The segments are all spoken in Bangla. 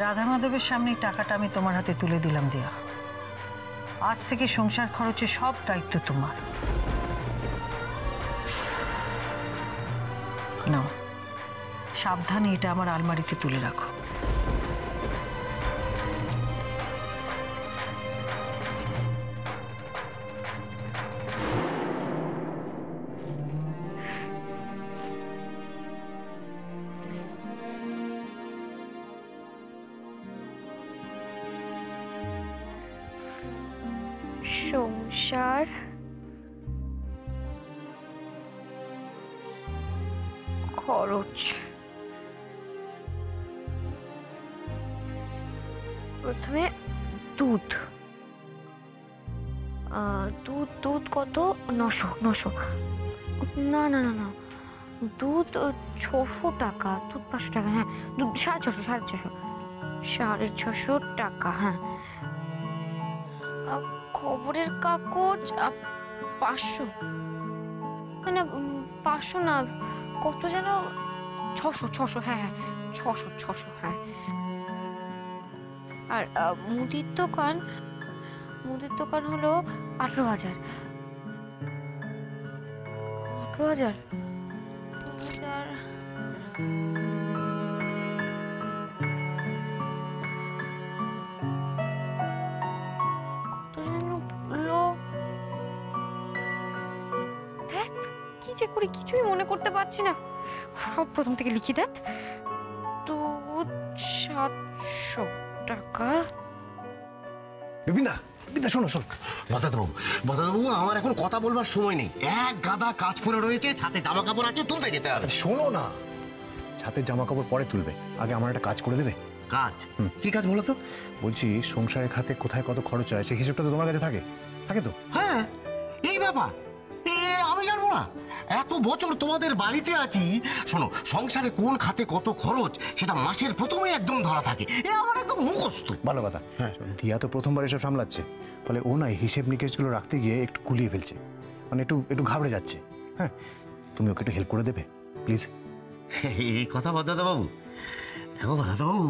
রাধা মাধবের সামনে টাকাটা আমি তোমার হাতে তুলে দিলাম দিয়া। আজ থেকে সংসার খরচের সব দায়িত্ব তোমার। নাও, সাবধানে এটা আমার আলমারিতে তুলে রাখো। সংসার খরচ, প্রথমে দুধ। দুধ দুধ কত? 900। না না না না, দুধ 600 টাকা। দুধ 500 টাকা। হ্যাঁ, দুধ 650 টাকা। হ্যাঁ, খবরের কাগজ 500, না 500 না, কত যেন 600। হ্যাঁ হ্যাঁ, 600। হ্যাঁ, আর মুদির দোকান হলো 18,000। 18,000। কি যে করি কিছুই মনে করতে পারছি না। প্রথম থেকে লিখি দেখ। দুধ 700 টাকা। বিপিনদা, শোনো। বদাদাবু, আমার এখন কথা বলবার সময় নেই। এক গাদা কাজ পড়ে রয়েছে, ছাতে জামা কাপড় আছে, তুলতে যেতে হবে। শোনো না, ছাতের জামা কাপড় পরে তুলবে, আগে আমার একটা কাজ করে দেবে। কাজ? কি কাজ বলো তো? বলছি সংসারের খাতে কোথায় কত খরচ হয় সেই হিসেবটা তো তোমার কাছে থাকে তো? হ্যাঁ, এই ব্যাপার আমি জানবো না? এত বছর তোমাদের বাড়িতে আছি। শোনো, সংসারে কোন খাতে কত খরচ সেটা মাসের প্রথমে একদম ধরা থাকে। আমার একদম মুখস্থ। ভালো কথা। হ্যাঁ, দিয়া তো প্রথমবার এসব সামলাচ্ছে, ফলে ও না হিসেব নিকেশগুলো রাখতে গিয়ে একটু গুলিয়ে ফেলছে, মানে একটু ঘাবড়ে যাচ্ছে। হ্যাঁ, তুমি ওকে একটু হেল্প করে দেবে প্লিজ। এই কথা বদাদাবাবু, দেখো বদাদাবাবু,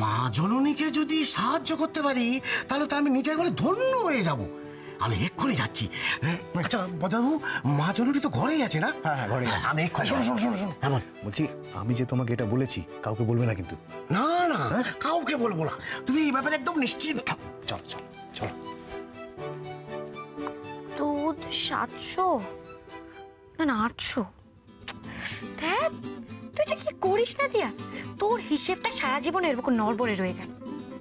মা জননীকে যদি সাহায্য করতে পারি তাহলে তো আমি নিজের ঘরে ধন্য হয়ে যাব। আমি এক্ষুনি যাচ্ছি। আচ্ছা বদাবাবু, মা জননী তো ঘরেই আছে না? হ্যাঁ, ঘরে আছে। আমি এক্ষুনি। শোনো, বলছি আমি যে তোমাকে এটা বলেছি কাউকে বলবে না কিন্তু। না, কাউকে বলবো না। তুমি এই ব্যাপারে একদম নিশ্চিন্ত থাকো। চলো। দুধ 700, না 800। দেখ, তুই যে কি করিস না দিয়া, তোর হিসেবটা সারা জীবন এরকম নড়বড়ে রয়ে গেল।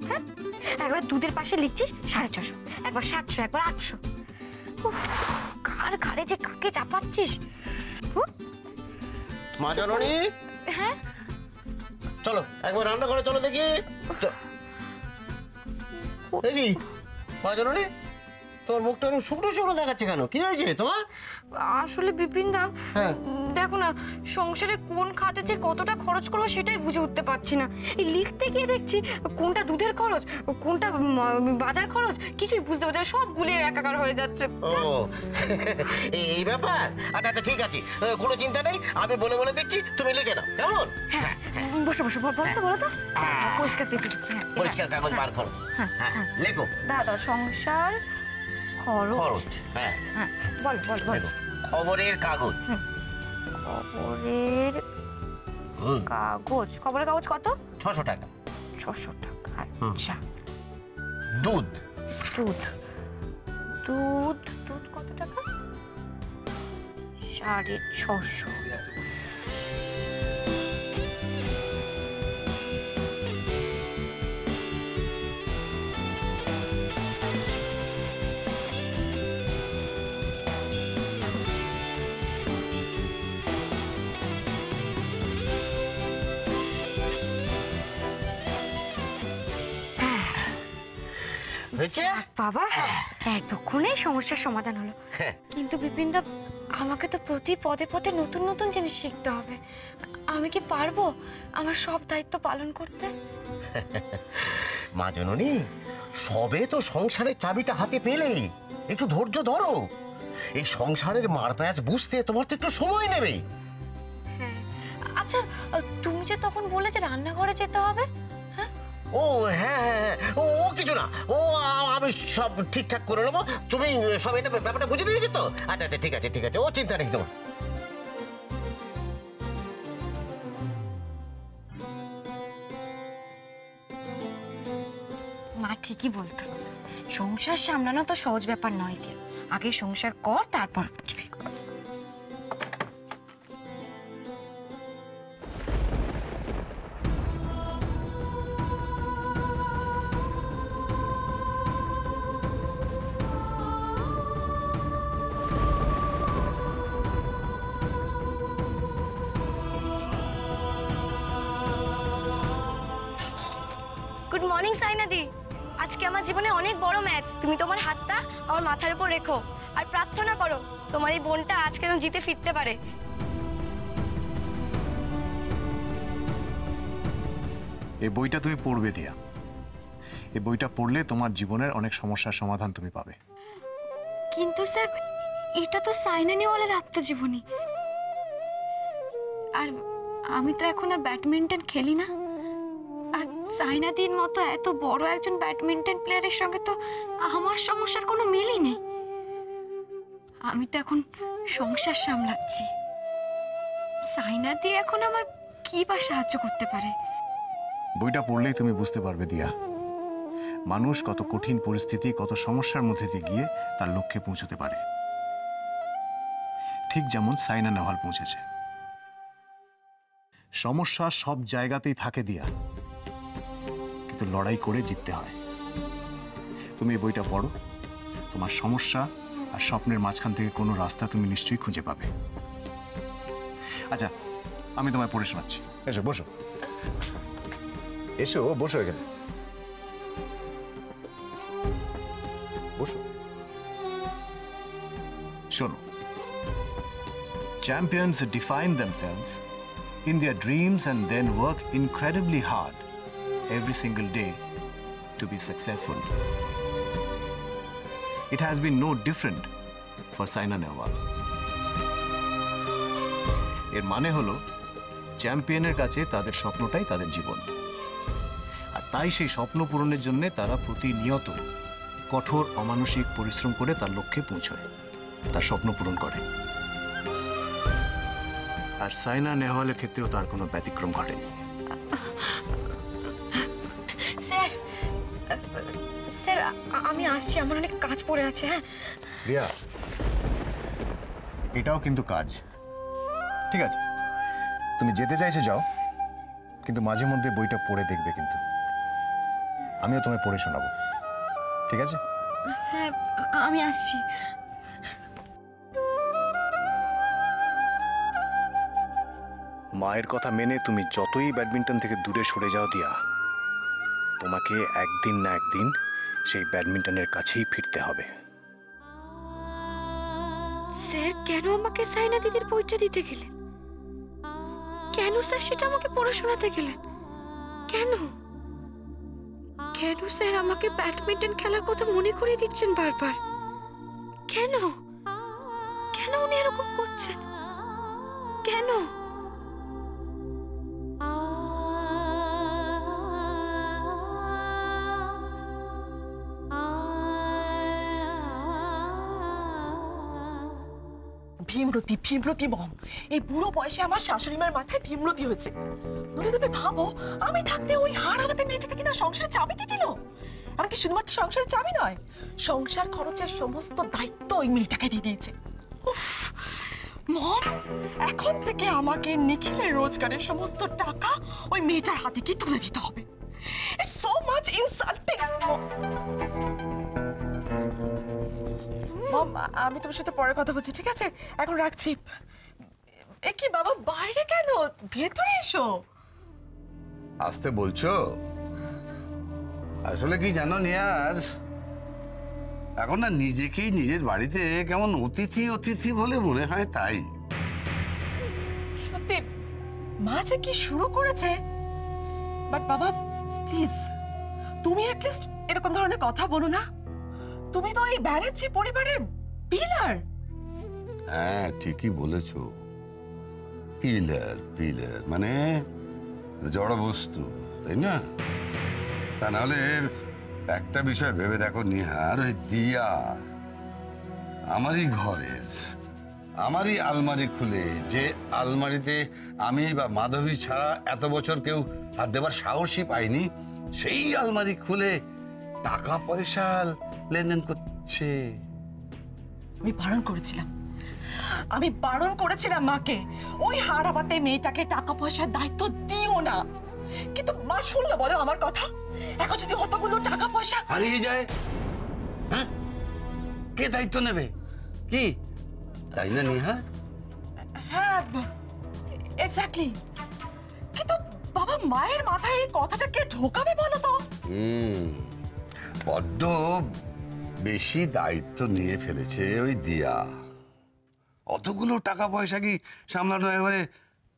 হ্যাঁ, একবার দুধের পাশে লিখছিস 650, একবার 700, একবার 800। কার ঘাড়ে যে কাকে চাপাচ্ছিস? মা জননী, হ্যাঁ চলো একবার রান্না করে চলো দেখি। দেখি মা জননী, তোমার মুখটা শুকনো দেখাচ্ছে কেন? কি হয়েছে তোমার? আসলে বিপিনদা, হ্যাঁ, দেখো না, সংসারের কোন খাতে যে কতটা খরচ করবো সেটাই বুঝে উঠতে পারছি না। এই লিখতে গিয়ে দেখছি কোনটা দুধের খরচ, কোনটা বাজার খরচ, কিছুই বুঝতে পারছি না। সব গুলিয়ে একাকার হয়ে যাচ্ছে। ও এই ব্যাপার। আচ্ছা ঠিক আছে, কোনো চিন্তা নেই, আমি বলে দিচ্ছি, তুমি লিখে নাও, কেমন? হ্যাঁ, বসো বলো তো। পরিষ্কার পেয়েছি। পরিষ্কার কাগজ বার করো। হ্যাঁ, লেখো। দাদা, সংসার খরচ। হ্যাঁ, বল। খবরের কাগজ। খবরের কাগজ কত? 600 টাকা। 600 টাকা। আচ্ছা। দুধ কত টাকা? 650। বাবা, এতক্ষণে সমস্যার সমাধান হলো। কিন্তু বিপিনদা, আমাকে তো প্রতি পদে পদে নতুন নতুন জিনিস শিখতে হবে। আমি কি পারবো আমার সব দায়িত্ব পালন করতে? মা জননী, সবে তো সংসারের চাবিটা হাতে পেলে, একটু ধৈর্য ধরো। এই সংসারের মারপ্যাচ বুঝতে তোমার তো একটু সময় নেবে। হ্যাঁ, আচ্ছা, তুমি যে তখন বলে যে রান্নাঘরে যেতে হবে, হ্যাঁ, ও হ্যাঁ হ্যাঁ হ্যাঁ, ও ও কিছু না, ও আমি সব ঠিকঠাক করে নেবো। তুমি সব এটা ব্যাপারটা বুঝে নিয়েছো তো? আচ্ছা আচ্ছা, ঠিক আছে ঠিক আছে, ও চিন্তা নেই তোমার। মা ঠিকই বলতো, সংসার সামলানো তো সহজ ব্যাপার নয় দিয়া। আগে সংসার কর, তারপর বুঝবি। গুড মর্নিং সাইনাদি। আজকে আমার জীবনে অনেক বড় ম্যাচ। তুমি তোমার হাতটা আমার মাথার উপর রেখো আর প্রার্থনা করো তোমার এই বোনটা আজকে যেন জিতে ফিরতে পারে। এই বইটা তুমি পড়বে দিয়া। এই বইটা পড়লে তোমার জীবনের অনেক সমস্যার সমাধান তুমি পাবে। কিন্তু স্যার, এটা তো সাইনা নেওয়ালের আত্মজীবনী, আর আমি তো এখন আর ব্যাডমিন্টন খেলি না। আর সাইনাদির মতো এত বড় একজন ব্যাডমিন্টন প্লেয়ারের সঙ্গে তো আমার সমস্যার কোনো মিলই নেই। আমি তো এখন সংসার সামলাচ্ছি। সাইনাদি এখন আমার কি বা সাহায্য করতে পারে? বইটা পড়লেই তুমি বুঝতে পারবে দিয়া, মানুষ কত কঠিন পরিস্থিতি, কত সমস্যার মধ্যে দিয়ে গিয়ে তার লক্ষ্যে পৌঁছতে পারে, ঠিক যেমন সাইনা নেহওয়াল পৌঁছেছে। সমস্যা সব জায়গাতেই থাকে দিয়া, কিন্তু লড়াই করে জিততে হয়। তুমি এই বইটা পড়ো, তোমার সমস্যা আর স্বপ্নের মাঝখান থেকে কোনো রাস্তা তুমি নিশ্চয়ই খুঁজে পাবে। আচ্ছা, আমি তোমায় পড়ে শোনাচ্ছি। এসো বসো, এসো বসো এখানে, বসো। শোনো, champions define themselves in their dreams and then work incredibly hard every single day to be successful. It has been no different for Saina Nehwal. এর মানে হলো চ্যাম্পিয়নের কাছে তাদের স্বপ্নটাই তাদের জীবন, আর তাই সেই স্বপ্ন পূরণের জন্য তারা প্রতিনিয়ত কঠোর অমানসিক পরিশ্রম করে তার লক্ষ্যে পৌঁছয়, তার স্বপ্ন পূরণ করে। আর সাইনা নেহওয়ালের ক্ষেত্রেও তার কোনো ব্যতিক্রম ঘটেনি। স্যার, স্যার আমি আসছি, আমার অনেক কাজ পড়ে আছে। হ্যাঁ রিয়া, এটাও কিন্তু কাজ। ঠিক আছে, তুমি যেতে চাইছো যাও, কিন্তু মাঝে মধ্যে বইটা পড়ে দেখবে। কিন্তু আমিও তোমায় পড়ে শোনাবো, ঠিক আছে? হ্যাঁ, আমি আসছি। মায়ের কথা মেনে তুমি যতই ব্যাডমিন্টন থেকে দূরে সরে যাও দিয়া, তোমাকে একদিন না একদিন সেই ব্যাডমিন্টনের কাছেই ফিরতে হবে। স্যার কেন আমাকে সাইনা দিদির বইটা দিতে গেলেন? কেন স্যার সেটা আমাকে পড়ে শোনাতে গেলেন? কেন কেন স্যার আমাকে ব্যাডমিন্টন খেলার কথা মনে করিয়ে দিচ্ছেন বারবার? কেন কেন উনি এরকম করছেন? কেন? ভীমরতি ভীমরতি মম, এই বুড়ো বয়সে আমার শাশুড়ি মার মাথায় ভীমরতি হয়েছে। নইলে তুমি ভাবো, আমি থাকতে ওই হার আমাদের মেয়েটাকে কিনা সংসারের চাবি দিয়ে দিল। এমনকি শুধুমাত্র সংসারের চাবি নয়, সংসার খরচের সমস্ত দায়িত্ব ওই মেয়েটাকে দিয়ে দিয়েছে। উফ মম, এখন থেকে আমাকে নিখিলের রোজগারের সমস্ত টাকা ওই মেয়েটার হাতে কি তুলে দিতে হবে। It's so much insulting. Mom, আমি তোমার সাথে পরে কথা বলছি, ঠিক আছে? এখন রাখছি। এ কি বাবা, বাইরে কেন? ভেতরে এসো। আসতে বলছো? আসলে কি জানো নিয়ার, এখন না নিজেকেই নিজের বাড়িতে কেমন অতিথি অতিথি বলে মনে হয়। তাই সত্যি মা যে কি শুরু করেছে। বাট বাবা প্লিজ, তুমি অ্যাটলিস্ট এরকম ধরনের কথা বলো না। তুমি তো এই ব্যানার্জি পরিবারের পিলার। হ্যাঁ ঠিকই বলেছো, পিলার। পিলার মানে জড় বস্তু, তাই না? তা নাহলে একটা বিষয় ভেবে দেখো নিহার, ওই দিয়া আমারই ঘরের, আমারই আলমারি খুলে, যে আলমারিতে আমি বা মাধবী ছাড়া এত বছর কেউ হাত দেবার সাহসই পাইনি, সেই আলমারি খুলে টাকা পয়সা লেনদেন করছে। আমি বারণ করেছিলাম মাকে ওই হারাবাতে মেয়েটাকে টাকা পয়সার দায়িত্ব দিও না, কিন্তু মা শুনলো বলো আমার কথা? এখন যদি অতগুলো টাকা পয়সা হারিয়ে যায়, হ্যাঁ কে দায়িত্ব নেবে? কি তাই না নিহার? হ্যাঁ এক্স্যাক্টলি, কিন্তু বাবা মায়ের মাথায় এই কথাটা কে ঢোকাবে বলো তো? বড্ড বেশি দায়িত্ব নিয়ে ফেলেছে ওই দিয়া। অতগুলো টাকা পয়সা কি সামলানো একেবারে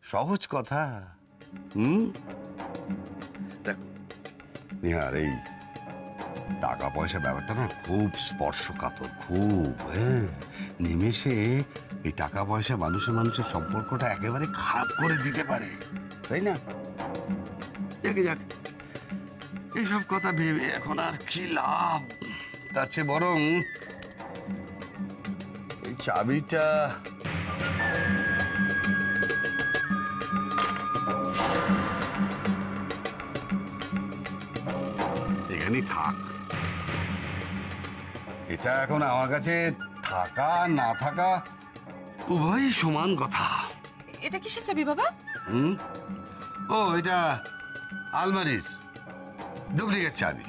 সহজ কথা? দেখো নিহার, এই টাকা পয়সা ব্যাপারটা না খুব স্পর্শকাতর, খুব। হ্যাঁ, নিমেষে এই টাকা পয়সা মানুষের মানুষের সম্পর্কটা একেবারে খারাপ করে দিতে পারে, তাই না? যাকে যাক, এইসব কথা ভেবে এখন আর কি লাভ? তার চেয়ে বরং এই চাবিটা এখানেই থাক। এটা এখন আমার কাছে থাকা না থাকা উভয়ই সমান কথা। এটা কিসের চাবি বাবা? ও, এটা আলমারির ডুপ্লিকেট চাবি।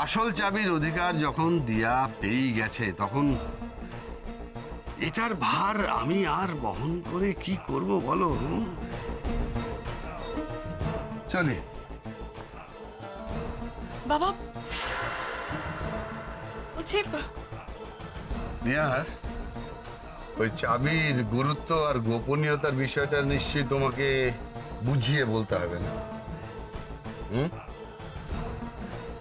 আসল চাবির অধিকার যখন দিয়া পেয়ে গেছে, তখন এটার ভার আমি আর বহন করে কি করব বলো? চলে বাবা বলছি, নিহার, ওই চাবির গুরুত্ব আর গোপনীয়তার বিষয়টা নিশ্চয়ই তোমাকে বুঝিয়ে বলতে হবে না?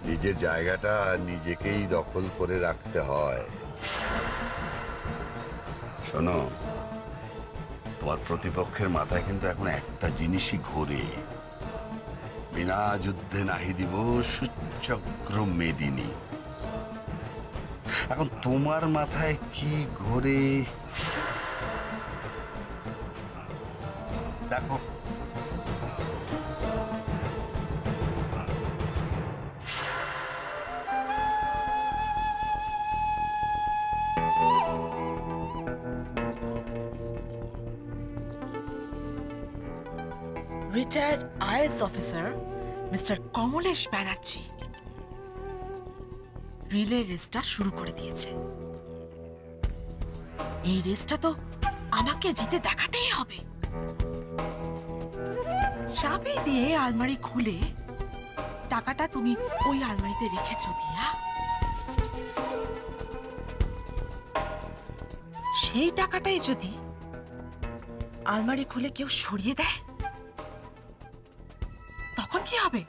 নিজের জায়গাটা নিজেকেই দখল করে রাখতে হয়। শোনো, তোমার প্রতিপক্ষের মাথায় কিন্তু এখন একটা জিনিসই ঘোরে, বিনা যুদ্ধে নাহি দিব সুচক্র মেদিনী। এখন তোমার মাথায় কি ঘোরে দেখো। Retired IAS officer mister Kamlesh Banerjee relay রেসটা শুরু করে দিয়েছে। এই রেসটা তো আমাকে জিতে দেখাতেই হবে। চাবি দিয়ে আলমারি খুলে টাকাটা তুমি ওই আলমারিতে রেখেছো দিয়া, সেই টাকাটাই যদি আলমারি খুলে কেউ সরিয়ে দেয়, তখন কি হবে?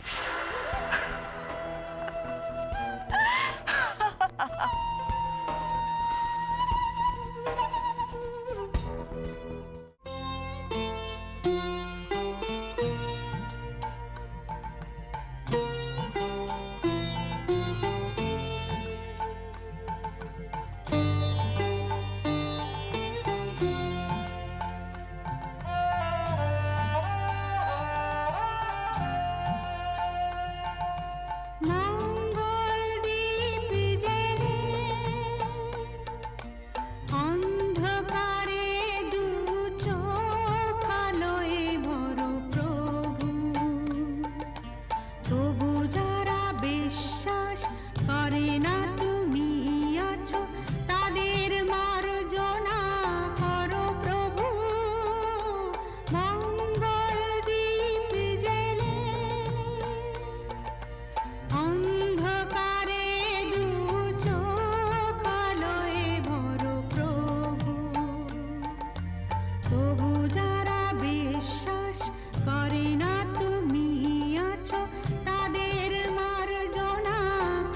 তাদের মার্জনা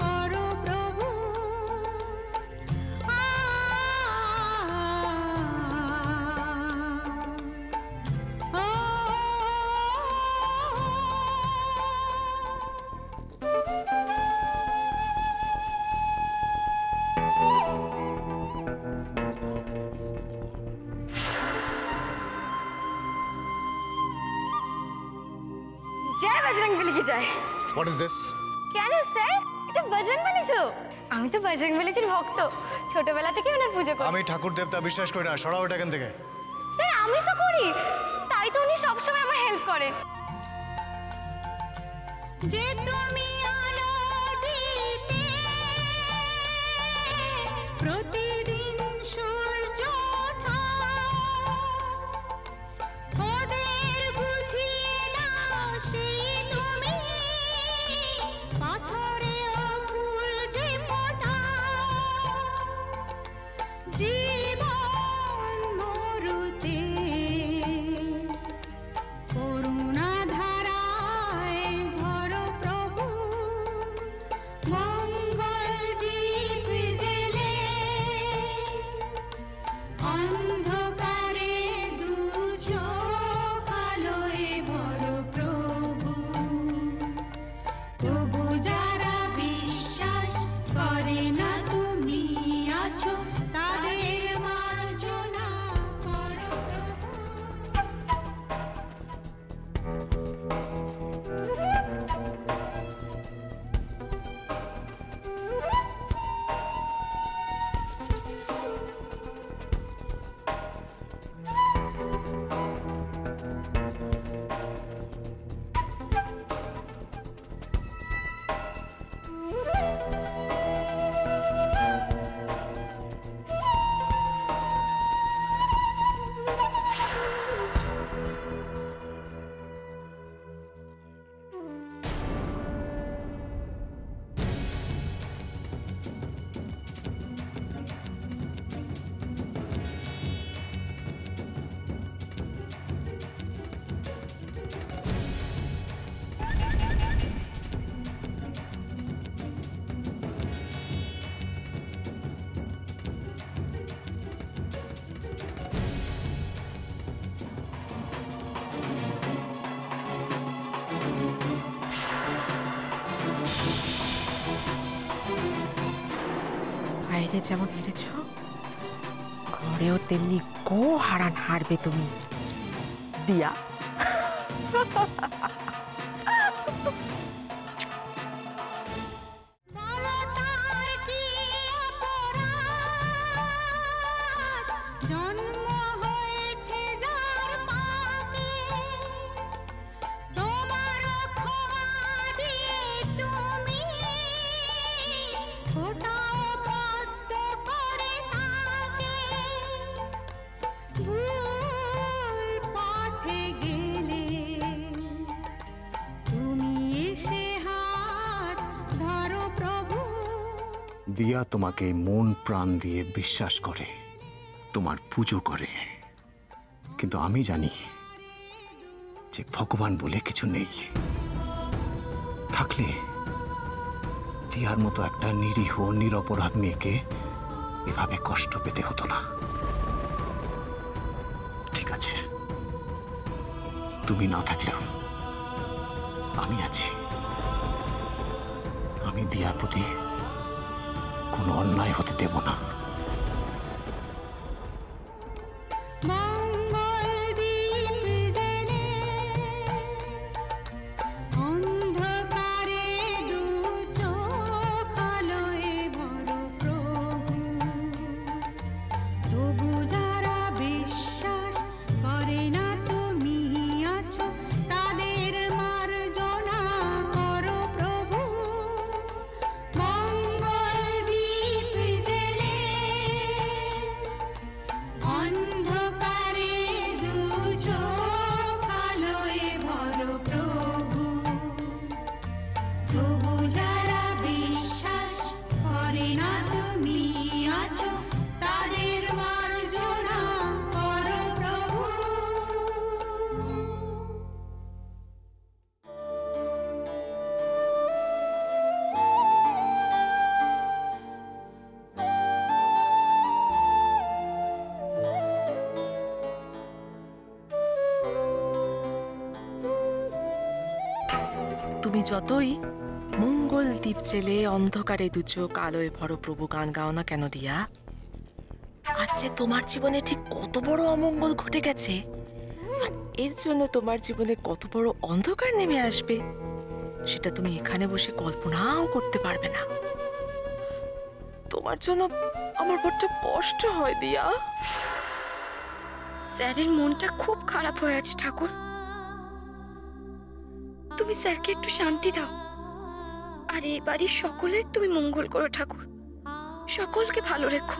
করো প্রভু। What is this? কেন স্যার, এটা বজরংবলী শো। আমি তো বজরংবলীজির ভক্ত, ছোটবেলা থেকে ওনার পুজো করি। আমি ঠাকুর দেবতা বিশ্বাস করি না, সরাও এটা এখান থেকে। স্যার আমি তো করি, তাই তো উনি সবসময় আমার হেল্প করেন। যে তুমি আলো দিতে প্রতিদিন সূর্য ওঠা, ওদের বুঝিয়ে দাও সেই তুমি পাথরেও ফুল যে ফোটা, জীবন মরুতে করুণা ধারায় ঝরো প্রভু, মঙ্গল দীপ জেলে অন্ধকারে দু চোখ আলোয় ভরো প্রভু, তবু যারা বিশ্বাস করে না তুমি আছো তাদের মার্জনা করো প্রভু। বাইরে যেমন হেরেছ, ঘরেও তেমনি গো হারান হারবে তুমি দিয়া। জন্ম হয়েছে যার পাপে, তোমার ক্ষমা দিয়ে তুমি ফোটাও পদ্ম করে তাকে, ভুল পথে গেলে তুমি এসে হাত ধরো প্রভু। দিয়া তোমাকে মন প্রাণ দিয়ে বিশ্বাস করে, তোমার পুজো করে, কিন্তু আমি জানি যে ভগবান বলে কিছু নেই। থাকলে দিয়ার মতো একটা নিরীহ নিরপরাধ মেয়েকে এভাবে কষ্ট পেতে হতো না। ঠিক আছে, তুমি না থাকলেও আমি আছি। আমি দিয়ার প্রতি কোনো অন্যায় হতে দেব না। মঙ্গল দীপ জেলে অন্ধকারে দু চোখ আলোয় ভরো প্রভু, তবু যারা বিশ্বাস করে না তুমি আছো তাদের মার্জনা করো প্রভু, মঙ্গল দীপ জেলে অন্ধকারে দু চোখ আলোয় ভরো প্রভু, তবু যারা বিশ্বাস করে না তুমি আছো তাদের মার্জনা করো প্রভু। তুমি যতই মঙ্গল দ্বীপ জেলে অন্ধকারে দুচোখ আলোয় ভরো প্রভু গান গাও না কেন দিয়া, আজ যে তোমার জীবনে ঠিক কত বড় অমঙ্গল ঘটে গেছে, আর এর জন্য তোমার জীবনে কত বড় অন্ধকার নেমে আসবে সেটা তুমি এখানে বসে কল্পনাও করতে পারবে না। তোমার জন্য আমার বড্ড কষ্ট হয় দিয়া। স্যারের মনটা খুব খারাপ হয়ে আছে ঠাকুর। তুমি স্যারকে একটু শান্তি দাও, আর এই বাড়ির সকলের তুমি মঙ্গল করো ঠাকুর, সকলকে ভালো রেখো।